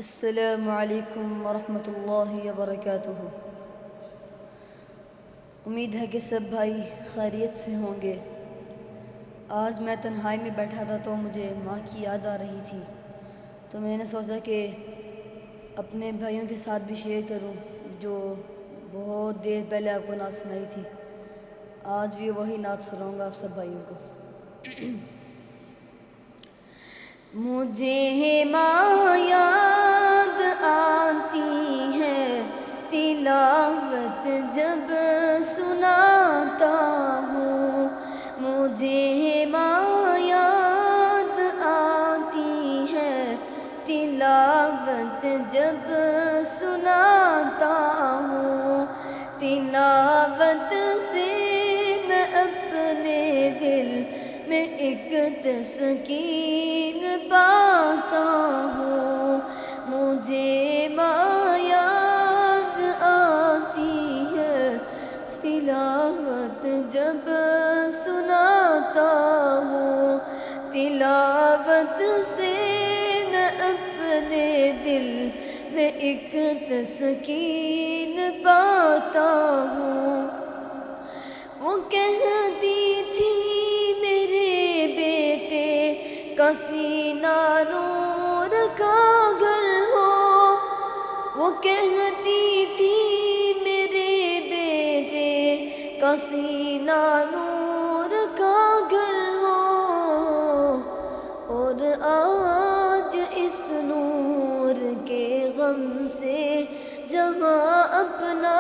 السلام علیکم ورحمۃ اللہ وبرکاتہ۔ امید ہے کہ سب بھائی خیریت سے ہوں گے۔ آج میں تنہائی میں بیٹھا تھا تو مجھے ماں کی یاد آ رہی تھی، تو میں نے سوچا کہ اپنے بھائیوں کے ساتھ بھی شیئر کروں جو بہت دیر پہلے آپ کو نعت سنائی تھی۔ آج بھی وہی نعت سناؤں گا آپ سب بھائیوں کو۔ مجھے ماں یاد آتی ہے، تلاوت جب سناتا ہوں۔ مجھے ماں یاد آتی ہے، تلاوت جب سناتا ہوں۔ تلاوت سے میں اپنے دل میں ایک تسکین پاتا ہوں۔ مجھے ماں یاد آتی ہے، تلاوت جب سناتا ہوں۔ تلاوت سے میں اپنے دل میں ایک تسکین پاتا ہوں۔ وہ کہتی تھی میرے بیٹے کا سینہ نور کا گھر ہو۔ وہ کہتی تھی میرے بیٹے کا سینہ نور کا گھر ہو، اور آج اس نور کے غم سے جہاں اپنا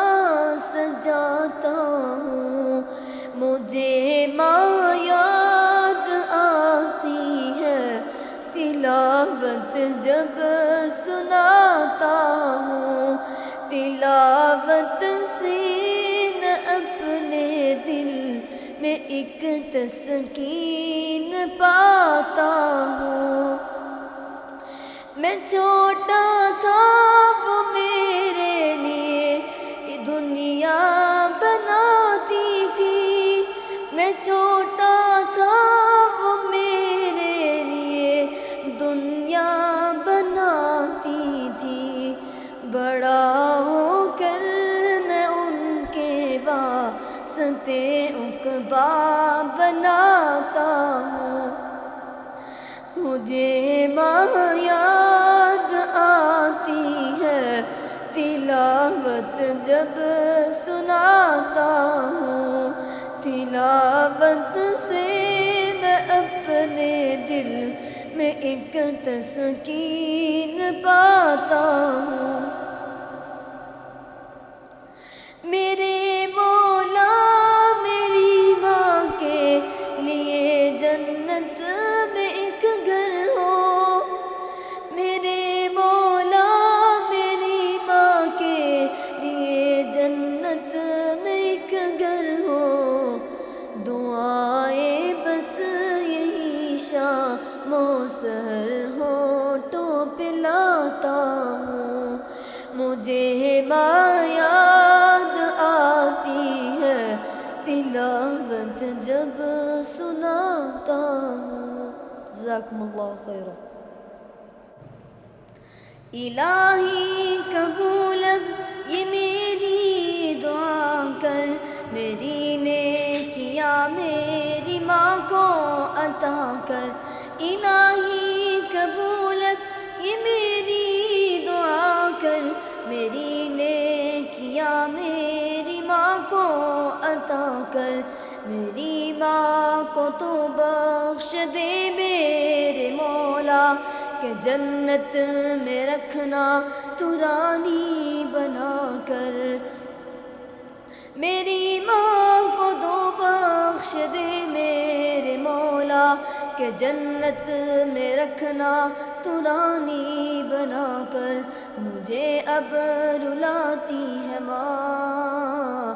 سجاتا ہوں۔ مجھے ماں یاد آتی ہے، تلاوت جب سناتا ہوں۔ تلاوت سے میں اپنے دل میں ایک تسکین پاتا ہوں۔ میں چھوٹا تھا وہ میرے لیے دنیا بناتی تھی۔ میں چھوٹا تھا وہ میرے لیے دنیا بناتی تھی۔ بڑا ہو کر میں ان کے واسطے عقبہ بناتا ہوں۔ مجھے ماں یاد آتی ہے، تلاوت جب سناتا ہوں۔ تلاوت سے میں اپنے دل میں ایک تسکین پاتا ہوں۔ میرے مولا میری ماں کے لیے جنت میں ایک گھر ہو۔ میرے مولا میری ماں کے لیے جنت میں ایک گھر ہو۔ دعائیں بس یہی شام و سحر ہونٹوں پہ لاتا ہوں۔ مجھے ماں یاد آتی ہے، تلاوت جب سناتا ہوں۔ جزاکم اللہ خیرا۔ الہی قبول اب یہ میری دعا کر، میری نیکیاں میری ماں کو عطا کر۔ الہی قبول اب یہ میری دعا کر، میری نیکیاں میری ماں کو عطا کر۔ میری ماں کو تو بخش دے میرے مولا، کہ جنت میں رکھنا تو رانی بنا کر۔ میری ماں کو تو بخش دے میرے مولا، کہ جنت میں رکھنا تو رانی بنا کر۔ مجھے اب رلاتی ہے ماں،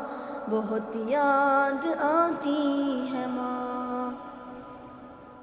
بہت یاد آتی ہے ماں۔